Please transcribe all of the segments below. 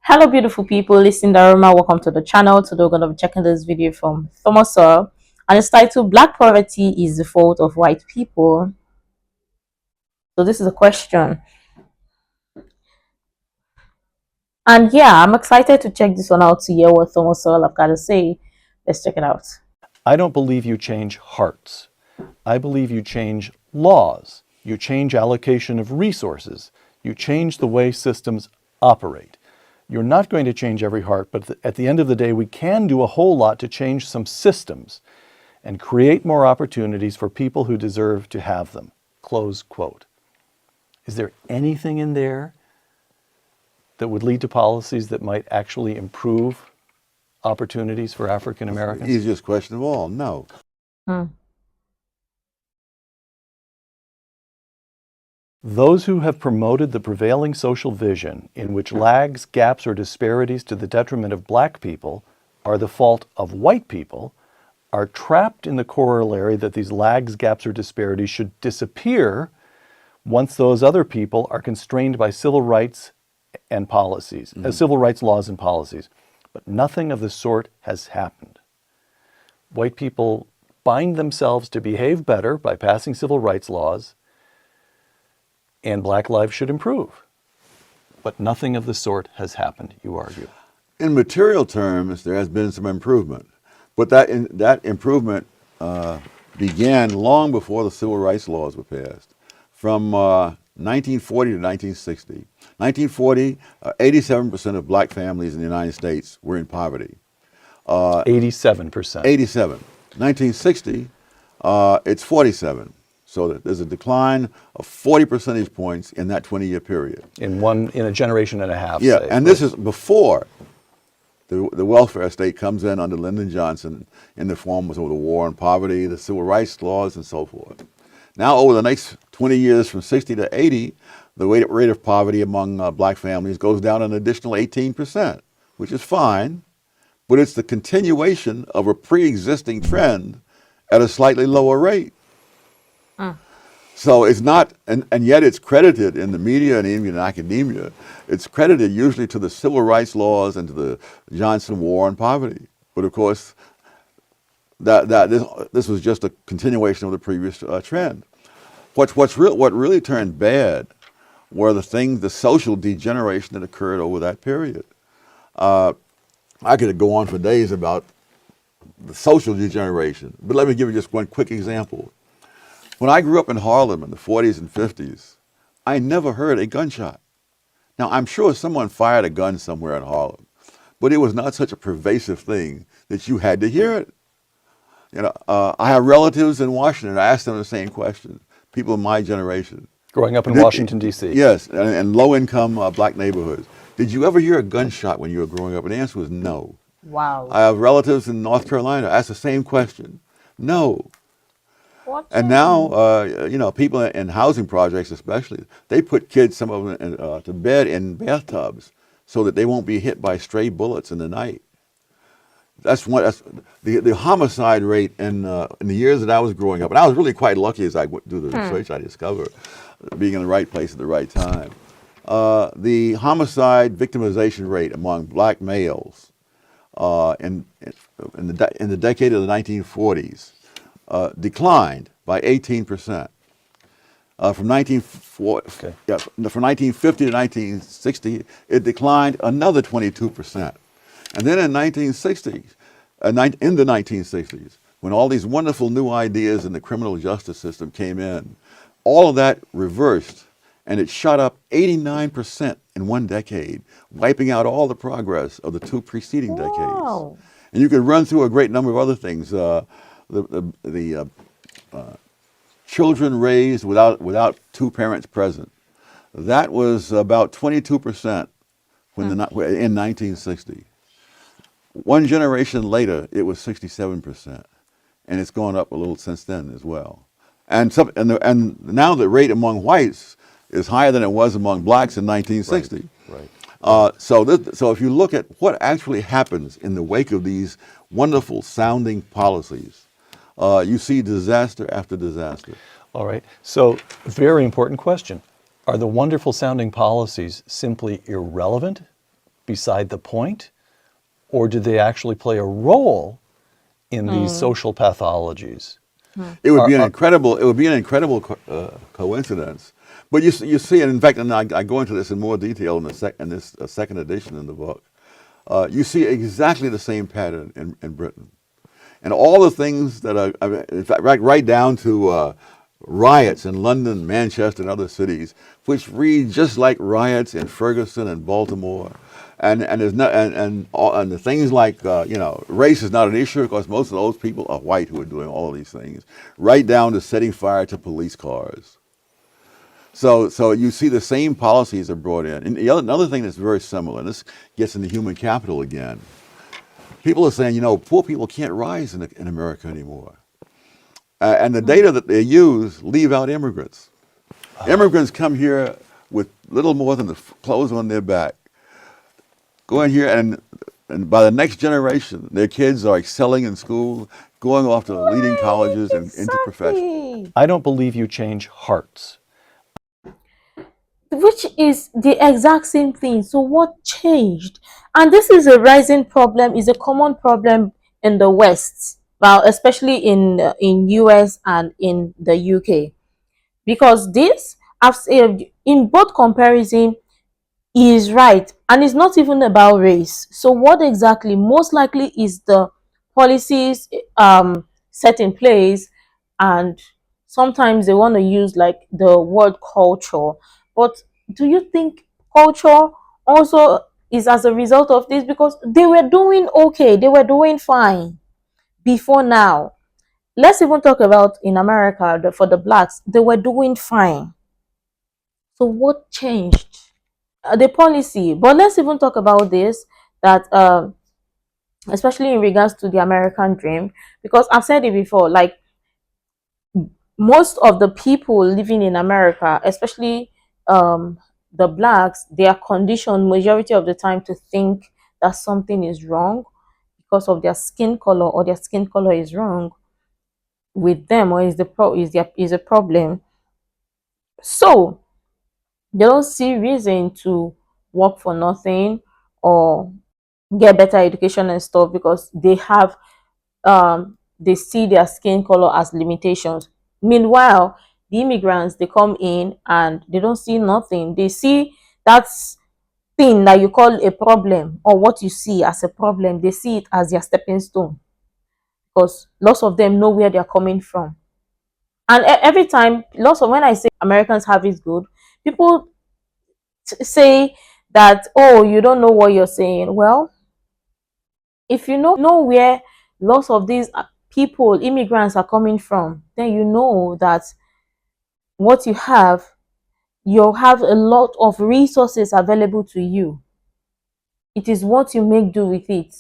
Hello beautiful people, it's Sindafam. Welcome to the channel. Today we're going to be checking this video from Sowell, and it's titled Black Poverty is the Fault of White People. So this is a question, and yeah, I'm excited to check this one out to hear what Sowell have got to say. Let's check it out. I don't believe you change hearts. I believe you change laws. You change allocation of resources. You change the way systems operate. You're not going to change every heart, but at the end of the day, we can do a whole lot to change some systems and create more opportunities for people who deserve to have them. Close quote. Is there anything in there that would lead to policies that might actually improve opportunities for African Americans? Easiest question of all, no. Those who have promoted the prevailing social vision in which lags, gaps, or disparities to the detriment of black people are the fault of white people are trapped in the corollary that these lags, gaps, or disparities should disappear once those other people are constrained by civil rights and policies, civil rights laws and policies. But nothing of the sort has happened. White people bind themselves to behave better by passing civil rights laws, and black lives should improve. But nothing of the sort has happened, you argue. In material terms, there has been some improvement, but that improvement began long before the civil rights laws were passed. From 1940 to 1960. 1940, 87% of black families in the United States were in poverty. 87%. 87. 1960, it's 47. So there's a decline of 40 percentage points in that 20-year period. In a generation and a half. Yeah, say, and this is before the welfare state comes in under Lyndon Johnson in the form of the war on poverty, the civil rights laws, and so forth. Now, over the next 20 years, from 60 to 80, the rate of poverty among black families goes down an additional 18%, which is fine, but it's the continuation of a pre-existing trend at a slightly lower rate. So it's not, and yet it's credited in the media and even in academia, it's credited usually to the civil rights laws and to the Johnson war on poverty. But of course, this was just a continuation of the previous trend. What really turned bad were the social degeneration that occurred over that period. I could go on for days about the social degeneration, but let me give you just one quick example. When I grew up in Harlem in the 40s and 50s, I never heard a gunshot. Now, I'm sure someone fired a gun somewhere in Harlem, but it was not such a pervasive thing that you had to hear it. You know, I have relatives in Washington. I asked them the same question. People in my generation. Growing up in Washington, D.C. Yes, and low-income black neighborhoods. Did you ever hear a gunshot when you were growing up? And the answer was no. Wow. I have relatives in North Carolina. I asked the same question. No. And now, you know, people in housing projects especially, they put kids, some of them, to bed in bathtubs so that they won't be hit by stray bullets in the night. That's the homicide rate in the years that I was growing up. And I was really quite lucky as I went through the research I discovered, being in the right place at the right time. The homicide victimization rate among black males in the decade of the 1940s declined by 18%. From 1950 to 1960, it declined another 22%. And then in the 1960s, when all these wonderful new ideas in the criminal justice system came in, all of that reversed, and it shot up 89% in one decade, wiping out all the progress of the two preceding decades. And you could run through a great number of other things. The children raised without two parents present. That was about 22% in 1960. One generation later, it was 67%, and it's gone up a little since then as well. And now the rate among whites is higher than it was among blacks in 1960. Right. So if you look at what actually happens in the wake of these wonderful sounding policies, you see disaster after disaster. All right. So, very important question. Are the wonderful sounding policies simply irrelevant? beside the point? Or do they actually play a role in these social pathologies? It would be an incredible coincidence. But you see, and in fact, and I go into this in more detail in this second edition in the book. You see exactly the same pattern in Britain, and all the things that are, in fact, right down to riots in London, Manchester, and other cities, which read just like riots in Ferguson and Baltimore. And there's not and the things like race is not an issue because most of those people are white who are doing all of these things, right down to setting fire to police cars. So you see the same policies are brought in. And another thing that's very similar, and this gets into human capital again. People are saying, poor people can't rise in America anymore, and the data that they use leave out immigrants. Immigrants come here with little more than the clothes on their back. Go in here, and by the next generation, their kids are excelling in school, going off to leading colleges and into professions. I don't believe you change hearts. Which is the exact same thing. So what changed? And this is a rising problem, is a common problem in the West, well, especially in US and in the UK, because this, I've said in both comparison, is right, and it's not even about race. So what exactly most likely is the policies set in place, and sometimes they want to use like the word culture, but do you think culture also is as a result of this? Because they were doing okay, they were doing fine before now. Let's even talk about in America, for the blacks, they were doing fine. So what changed? The policy. But let's even talk about this, that especially in regards to the American dream, because I've said it before, like most of the people living in America, especially the blacks, they are conditioned majority of the time to think that something is wrong because of their skin color, or their skin color is wrong with them, or is a problem. So they don't see reason to work for nothing or get better education and stuff, because they see their skin color as limitations. Meanwhile, the immigrants, they come in and they don't see nothing. They see that thing that you call a problem, or what you see as a problem, they see it as their stepping stone, because lots of them know where they're coming from. And every time, lots of, when I say Americans have it good, people say that, oh, you don't know what you're saying. Well, if you know where lots of these people, immigrants, are coming from, then you know that what you'll have a lot of resources available to you. It is what you make do with it,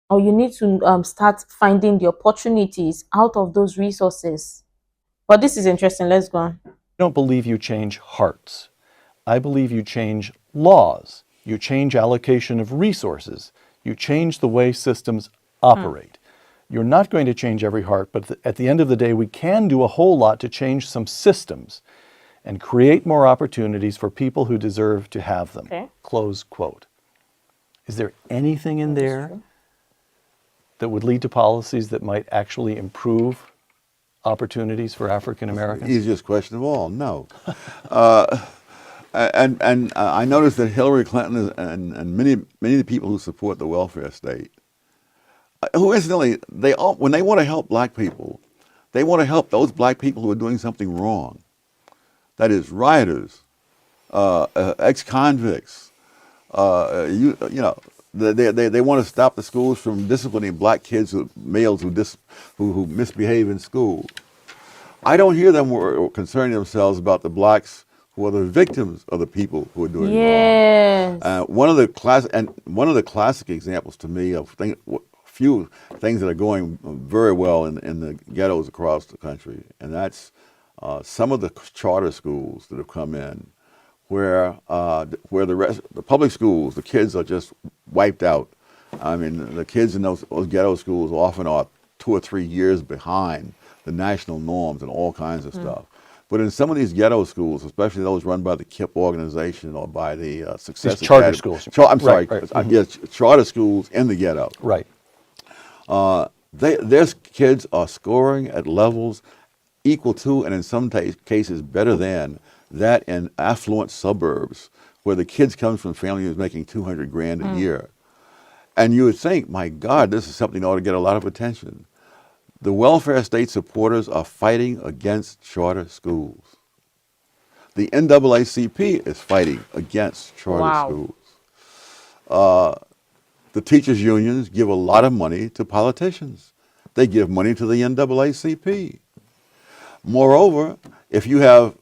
or you need to start finding the opportunities out of those resources. But this is interesting. Let's go on. I don't believe you change hearts. I believe you change laws. You change allocation of resources. You change the way systems operate. You're not going to change every heart, but at the end of the day, we can do a whole lot to change some systems and create more opportunities for people who deserve to have them. Okay. Close quote. Is there anything in there that would lead to policies that might actually improve opportunities for African Americans? Easiest question of all, no. And I noticed that Hillary Clinton and many of the people who support the welfare state, who incidentally, when they want to help black people, they want to help those black people who are doing something wrong. That is, rioters, ex-convicts. They want to stop the schools from disciplining black kids, males who misbehave in school. I don't hear them concerning themselves about the blacks who are the victims of the people who are doing wrong. One of the classic examples to me of few things that are going very well in the ghettos across the country, and that's some of the charter schools that have come in, where the public schools, the kids are just wiped out. I mean, the kids in those ghetto schools often are 2 or 3 years behind the national norms and all kinds of stuff. But in some of these ghetto schools, especially those run by the KIPP organization or by the Success These charter Academy, schools. I'm sorry, Right. yes, charter schools in the ghetto. Right. Their kids are scoring at levels equal to, and in some cases better than, that in affluent suburbs where the kids come from families making 200 grand a year. And you would think, my God, this is something that ought to get a lot of attention. The welfare state supporters are fighting against charter schools. The NAACP is fighting against charter schools. The teachers' unions give a lot of money to politicians. They give money to the NAACP. Moreover, if you have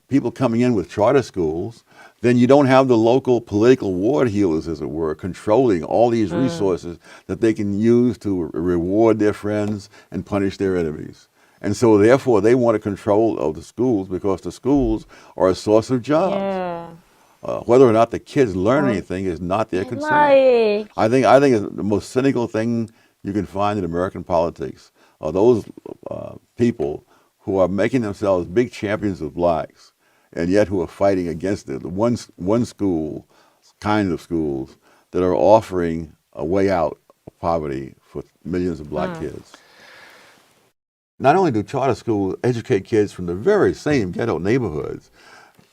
people coming in with charter schools, then you don't have the local political ward heelers, as it were, controlling all these resources that they can use to reward their friends and punish their enemies. And so therefore they want a control of the schools because the schools are a source of jobs. Yeah. Whether or not the kids learn anything is not their concern. Like, I think it's the most cynical thing you can find in American politics are those people who are making themselves big champions of blacks, and yet who are fighting against the one school, kind of schools that are offering a way out of poverty for millions of black kids. Not only do charter schools educate kids from the very same ghetto neighborhoods,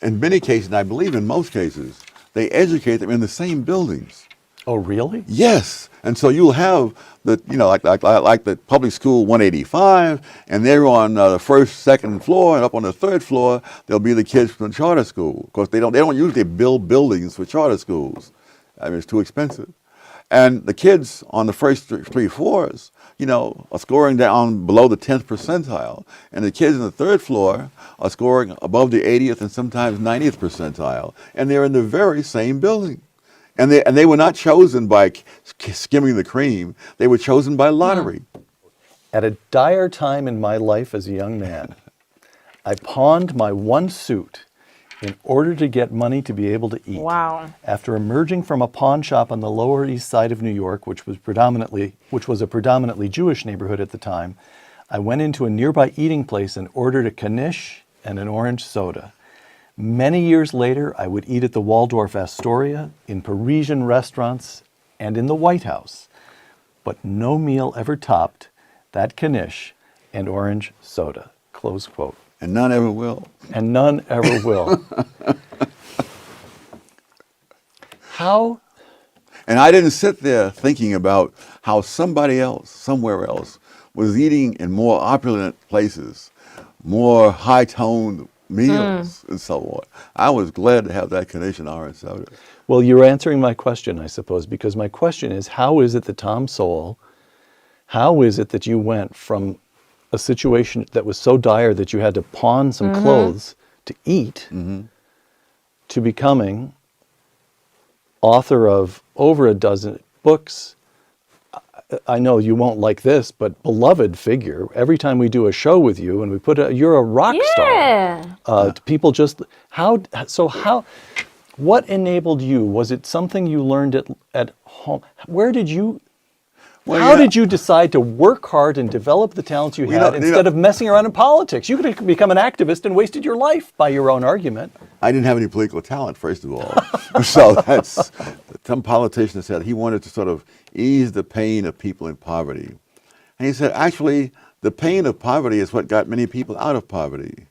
in many cases, and I believe in most cases, they educate them in the same buildings. Oh, really? Yes, and so you'll have the, like the public school 185, and they're on the first, second floor, and up on the third floor, there'll be the kids from the charter school. Of course, they don't usually build buildings for charter schools. I mean, it's too expensive. And the kids on the first three floors, are scoring down below the 10th percentile, and the kids in the third floor are scoring above the 80th and sometimes 90th percentile, and they're in the very same building. And they were not chosen by skimming the cream. They were chosen by lottery. At a dire time in my life as a young man, I pawned my one suit in order to get money to be able to eat. wow. After emerging from a pawn shop on the Lower East Side of New York, which was a predominantly Jewish neighborhood at the time, I went into a nearby eating place and ordered a knish and an orange soda. Many years later, I would eat at the Waldorf Astoria, in Parisian restaurants, and in the White House. But no meal ever topped that knish and orange soda. Close quote. And none ever will. And none ever will. How? And I didn't sit there thinking about how somebody else, somewhere else, was eating in more opulent places, more high-toned meals, and so on. I was glad to have that knish and orange soda. Well, you're answering my question, I suppose, because my question is, how is it that Tom Sowell, how is it that you went from a situation that was so dire that you had to pawn some clothes to eat to becoming author of over a dozen books? I know you won't like this, but beloved figure. Every time we do a show with you and we you're a rock star. People just, what enabled you? Was it something you learned at home? Where did you, how did you decide to work hard and develop the talents you had instead of messing around in politics? You could have become an activist and wasted your life by your own argument. I didn't have any political talent, first of all. So some politician said he wanted to sort of ease the pain of people in poverty. And he said, actually, the pain of poverty is what got many people out of poverty.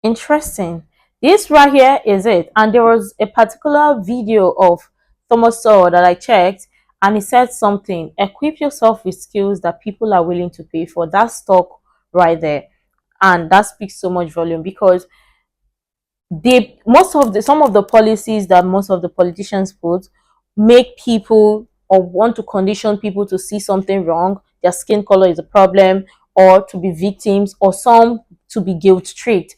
Interesting. This right here is it. And there was a particular video of Thomas Sowell that I checked, and he said something: equip yourself with skills that people are willing to pay for. That stuck right there, and that speaks so much volume, because some of the policies that most of the politicians put make people, or want to condition people to see something wrong. Their skin color is a problem, or to be victims, or some to be guilt tripped,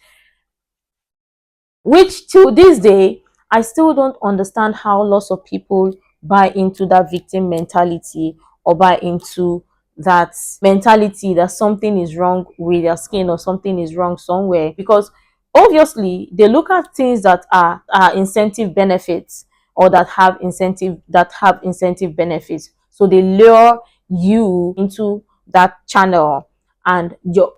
which to this day I still don't understand how lots of people buy into that victim mentality, or buy into that mentality that something is wrong with their skin, or something is wrong somewhere, because obviously they look at things that are incentive benefits, or that have incentive benefits, so they lure you into that channel, and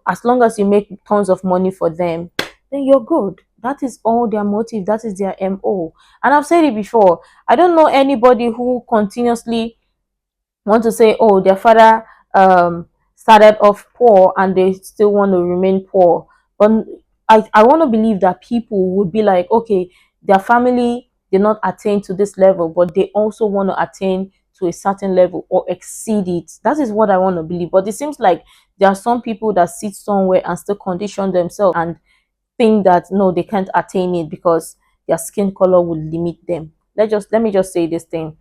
as long as you make tons of money for them, then you're good. That is all their motive. That is their MO. And I've said it before. I don't know anybody who continuously want to say, oh, their father started off poor and they still want to remain poor. But I want to believe that people would be like, okay, their family did not attain to this level, but they also want to attain to a certain level or exceed it. That is what I want to believe. But it seems like there are some people that sit somewhere and still condition themselves and think that no, they can't attain it because their skin color will limit them. Let me just say this thing.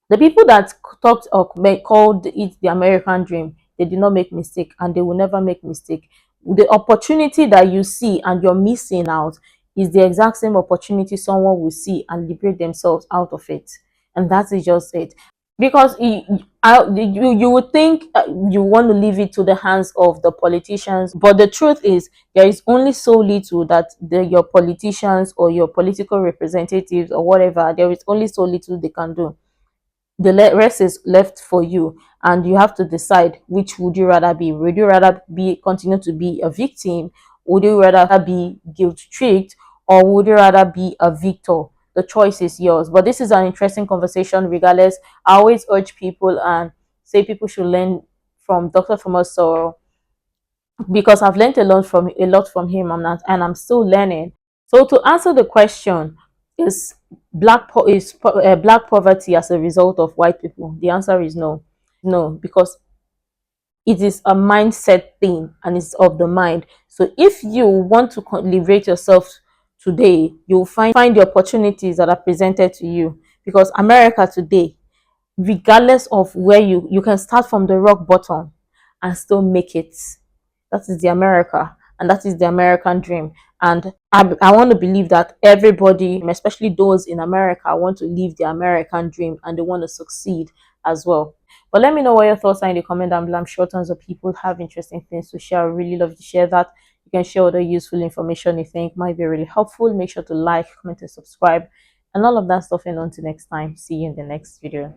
The people that talked or called it the American dream, they did not make mistake and they will never make mistake. The opportunity that you see and you're missing out is the exact same opportunity someone will see and liberate themselves out of it. And that is just it. Because you would think you want to leave it to the hands of the politicians, but the truth is there is only so little that your politicians or your political representatives or whatever, there is only so little they can do. The rest is left for you, and you have to decide which would you rather be. Would you rather continue to be a victim? Would you rather be guilt tricked, or would you rather be a victor? The choice is yours. But this is an interesting conversation regardless. I always urge people and say people should learn from Dr. Thomas Sowell, because I've learned a lot from him, and I'm still learning. So to answer the question, is black poverty as a result of white people? The answer is no. No, because it is a mindset thing and it's of the mind. So if you want to liberate yourself today, you'll find the opportunities that are presented to you. Because America today, regardless of where you can start from the rock bottom and still make it. That is the America, and that is the American dream. And I want to believe that everybody, especially those in America, want to live the American dream and they want to succeed as well. But let me know what your thoughts are in the comment down below. I'm sure tons of people have interesting things to share. I really love to share that. You can share other useful information you think might be really helpful. Make sure to like, comment, and subscribe, and all of that stuff. And until next time, see you in the next video.